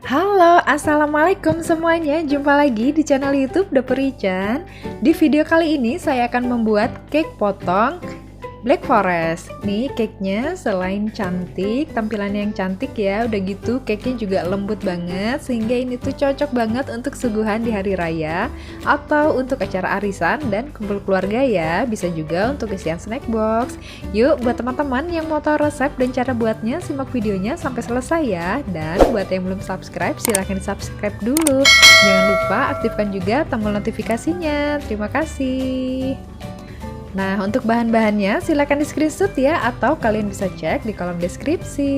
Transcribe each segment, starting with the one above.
Halo, assalamualaikum semuanya. Jumpa lagi di channel YouTube Dapur Ican. Di video kali ini saya akan membuat cake potong Black Forest. Nih cake-nya selain cantik, tampilannya yang cantik ya, udah gitu cake-nya juga lembut banget sehingga ini tuh cocok banget untuk suguhan di hari raya atau untuk acara arisan dan kumpul keluarga ya. Bisa juga untuk isian snack box. Yuk buat teman-teman yang mau tahu resep dan cara buatnya, simak videonya sampai selesai ya. Dan buat yang belum subscribe, silahkan di subscribe dulu. Jangan lupa aktifkan juga tombol notifikasinya. Terima kasih. Nah, untuk bahan-bahannya silakan di screenshot ya, atau kalian bisa cek di kolom deskripsi.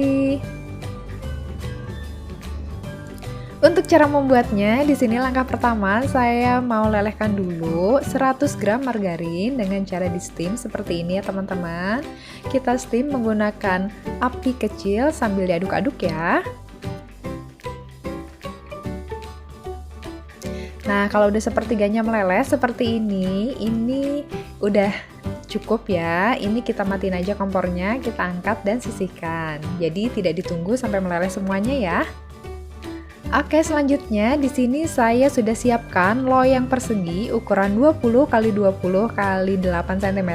Untuk cara membuatnya, di sini langkah pertama saya mau lelehkan dulu 100 gram margarin dengan cara di steam seperti ini ya teman-teman. Kita steam menggunakan api kecil sambil diaduk-aduk ya. Nah, kalau udah sepertiganya meleleh seperti ini udah cukup ya. Ini kita matiin aja kompornya, kita angkat dan sisihkan. Jadi tidak ditunggu sampai meleleh semuanya ya. Oke, selanjutnya di sini saya sudah siapkan loyang persegi ukuran 20 x 20 x 8 cm.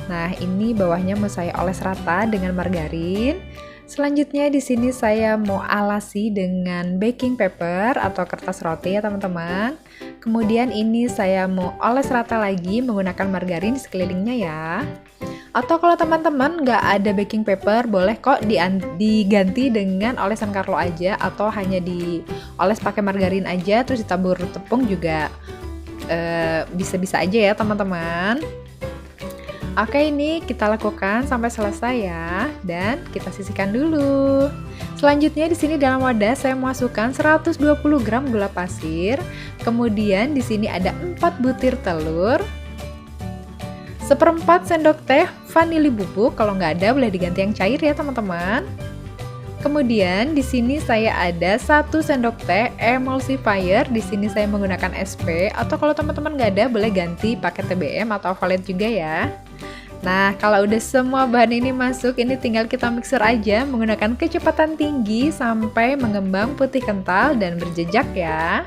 Nah, ini bawahnya mau saya oles rata dengan margarin. Selanjutnya di sini saya mau alasi dengan baking paper atau kertas roti ya teman-teman. Kemudian ini saya mau oles rata lagi menggunakan margarin di sekelilingnya ya. Atau kalau teman-teman nggak ada baking paper, boleh kok diganti dengan olesan Carlo aja atau hanya dioles pakai margarin aja terus ditabur tepung juga bisa-bisa aja ya teman-teman. Oke, ini kita lakukan sampai selesai ya, dan kita sisihkan dulu. Selanjutnya di sini dalam wadah saya masukkan 120 gram gula pasir. Kemudian di sini ada 4 butir telur, 1/4 sendok teh vanili bubuk, kalau nggak ada boleh diganti yang cair ya teman-teman. Kemudian di sini saya ada 1 sendok teh emulsifier. Di sini saya menggunakan SP, atau kalau teman-teman nggak ada boleh ganti pakai TBM atau Valet juga ya. Nah, kalau udah semua bahan ini masuk, ini tinggal kita mixer aja menggunakan kecepatan tinggi sampai mengembang putih kental dan berjejak ya.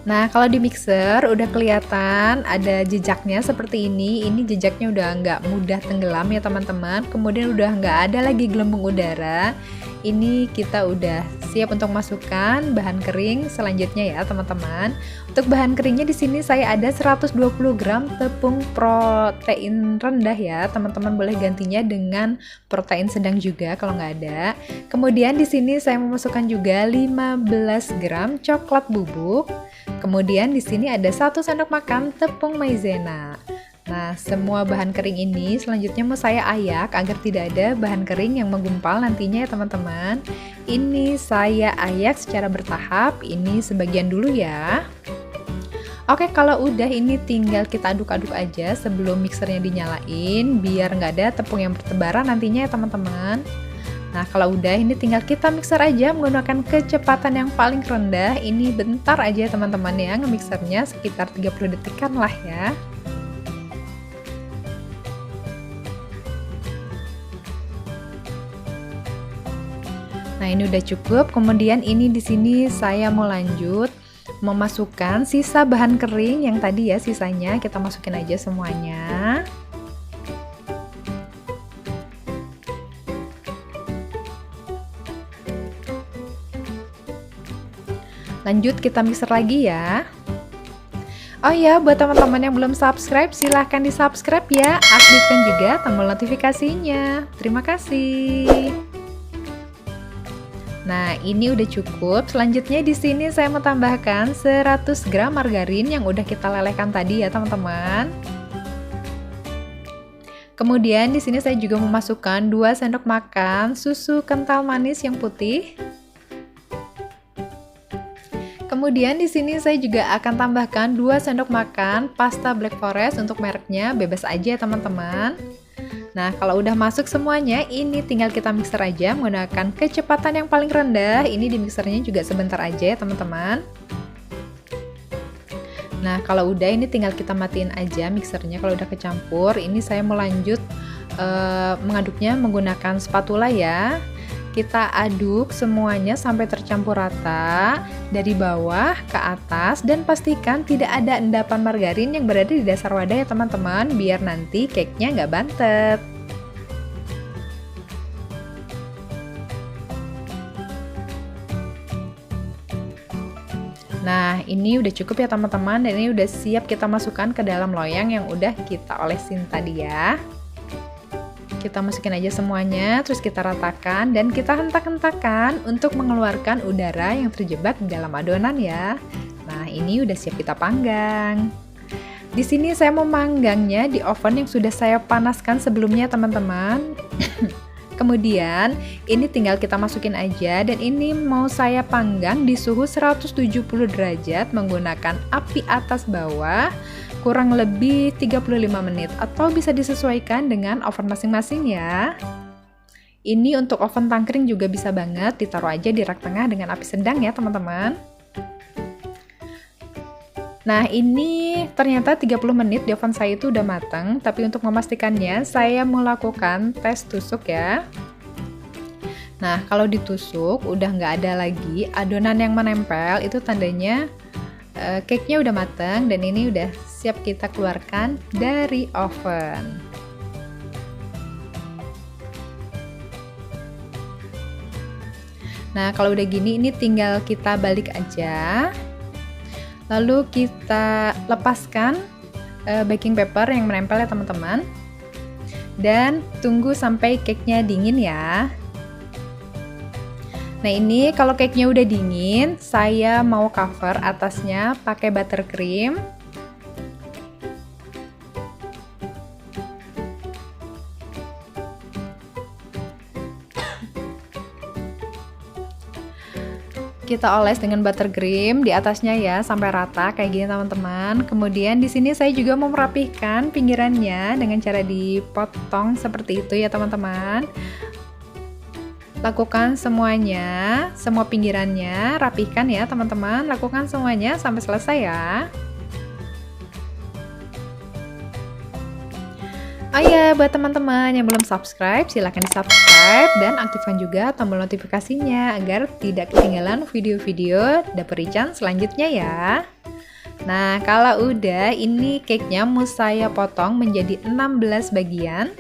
Nah, kalau di mixer udah kelihatan ada jejaknya seperti ini. Ini jejaknya udah nggak mudah tenggelam ya teman-teman. Kemudian udah nggak ada lagi gelembung udara. Ini kita udah siap untuk masukkan bahan kering selanjutnya ya teman-teman. Untuk bahan keringnya di sini saya ada 120 gram tepung protein rendah ya. Teman-teman boleh gantinya dengan protein sedang juga kalau nggak ada. Kemudian di sini saya memasukkan juga 15 gram coklat bubuk. Kemudian di sini ada 1 sendok makan tepung maizena. Nah, semua bahan kering ini selanjutnya mau saya ayak agar tidak ada bahan kering yang menggumpal nantinya ya teman-teman. Ini saya ayak secara bertahap, ini sebagian dulu ya. Oke, kalau udah ini tinggal kita aduk-aduk aja sebelum mixernya dinyalain biar nggak ada tepung yang bertebaran nantinya ya teman-teman. Nah, kalau udah ini tinggal kita mixer aja menggunakan kecepatan yang paling rendah. Ini bentar aja teman-teman ya, nge-mixernya sekitar 30 detikan lah ya. Nah, ini udah cukup. Kemudian ini di sini saya mau lanjut memasukkan sisa bahan kering yang tadi ya, sisanya kita masukin aja semuanya. Lanjut kita mixer lagi ya. Oh ya, buat teman-teman yang belum subscribe, silahkan di subscribe ya. Aktifkan juga tombol notifikasinya. Terima kasih. Nah, ini udah cukup. Selanjutnya di sini saya mau tambahkan 100 gram margarin yang udah kita lelehkan tadi ya, teman-teman. Kemudian di sini saya juga memasukkan 2 sendok makan susu kental manis yang putih. Kemudian di sini saya juga akan tambahkan 2 sendok makan pasta Black Forest, untuk mereknya bebas aja ya teman-teman. Nah, kalau udah masuk semuanya, ini tinggal kita mixer aja menggunakan kecepatan yang paling rendah. Ini di mixernya juga sebentar aja ya teman-teman. Nah, kalau udah ini tinggal kita matiin aja mixernya kalau udah kecampur. Ini saya mau lanjut mengaduknya menggunakan spatula ya. Kita aduk semuanya sampai tercampur rata dari bawah ke atas, dan pastikan tidak ada endapan margarin yang berada di dasar wadah ya teman-teman, biar nanti cake-nya nggak bantet. Nah, ini udah cukup ya teman-teman, dan ini udah siap kita masukkan ke dalam loyang yang udah kita olesin tadi ya. Kita masukin aja semuanya, terus kita ratakan dan kita hentak-hentakan untuk mengeluarkan udara yang terjebak di dalam adonan ya. Nah, ini udah siap kita panggang. Di sini saya mau manggangnya di oven yang sudah saya panaskan sebelumnya teman-teman. Kemudian ini tinggal kita masukin aja, dan ini mau saya panggang di suhu 170 derajat menggunakan api atas bawah kurang lebih 35 menit, atau bisa disesuaikan dengan oven masing-masing ya. Ini untuk oven tangkring juga bisa banget, ditaruh aja di rak tengah dengan api sedang ya teman-teman. Nah, ini ternyata 30 menit di oven saya itu udah matang, tapi untuk memastikannya saya mau lakukan tes tusuk ya. Nah, kalau ditusuk udah nggak ada lagi adonan yang menempel, itu tandanya cake-nya udah matang, dan ini udah siap kita keluarkan dari oven. Nah, kalau udah gini ini tinggal kita balik aja. Lalu kita lepaskan baking paper yang menempel ya teman-teman. Dan tunggu sampai cake-nya dingin ya. Nah, ini kalau cake-nya udah dingin, saya mau cover atasnya pakai buttercream. Kita oles dengan buttercream di atasnya ya sampai rata kayak gini teman-teman. Kemudian di sini saya juga mau merapihkan pinggirannya dengan cara dipotong seperti itu ya teman-teman. Lakukan semuanya, semua pinggirannya, rapihkan ya teman-teman. Lakukan semuanya sampai selesai ya. Oh ya, buat teman-teman yang belum subscribe, silahkan di subscribe dan aktifkan juga tombol notifikasinya agar tidak ketinggalan video-video dapur Ican selanjutnya ya. Nah, kalau udah, ini cake-nya mau saya potong menjadi 16 bagian.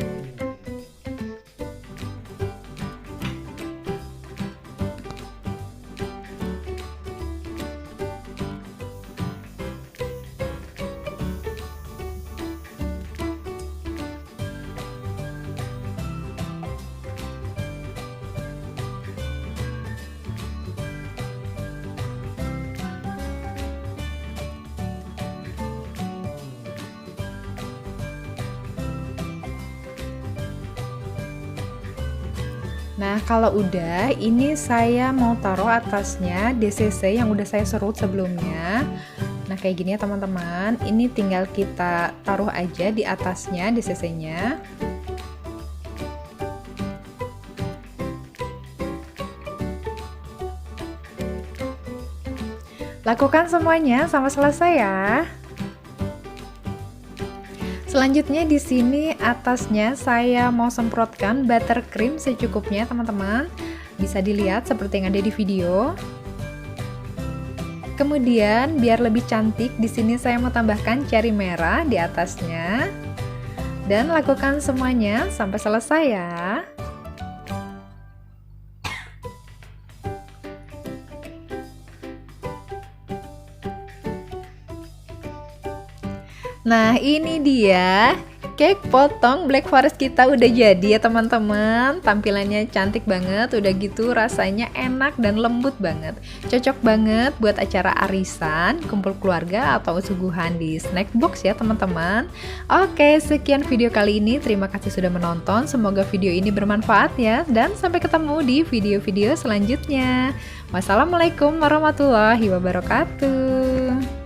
Nah, kalau udah, ini saya mau taruh atasnya DCC yang udah saya serut sebelumnya. Nah, kayak gini ya teman-teman. Ini tinggal kita taruh aja di atasnya DCC-nya. Lakukan semuanya sampai selesai ya. Selanjutnya di sini atasnya saya mau semprotkan buttercream secukupnya teman-teman. Bisa dilihat seperti yang ada di video. Kemudian biar lebih cantik di sini saya mau tambahkan cherry merah di atasnya. Dan lakukan semuanya sampai selesai ya. Nah, ini dia cake potong Black Forest kita udah jadi ya teman-teman. Tampilannya cantik banget, udah gitu rasanya enak dan lembut banget. Cocok banget buat acara arisan, kumpul keluarga, atau suguhan di snack box ya teman-teman. Oke, sekian video kali ini. Terima kasih sudah menonton. Semoga video ini bermanfaat ya. Dan sampai ketemu di video-video selanjutnya. Wassalamualaikum warahmatullahi wabarakatuh.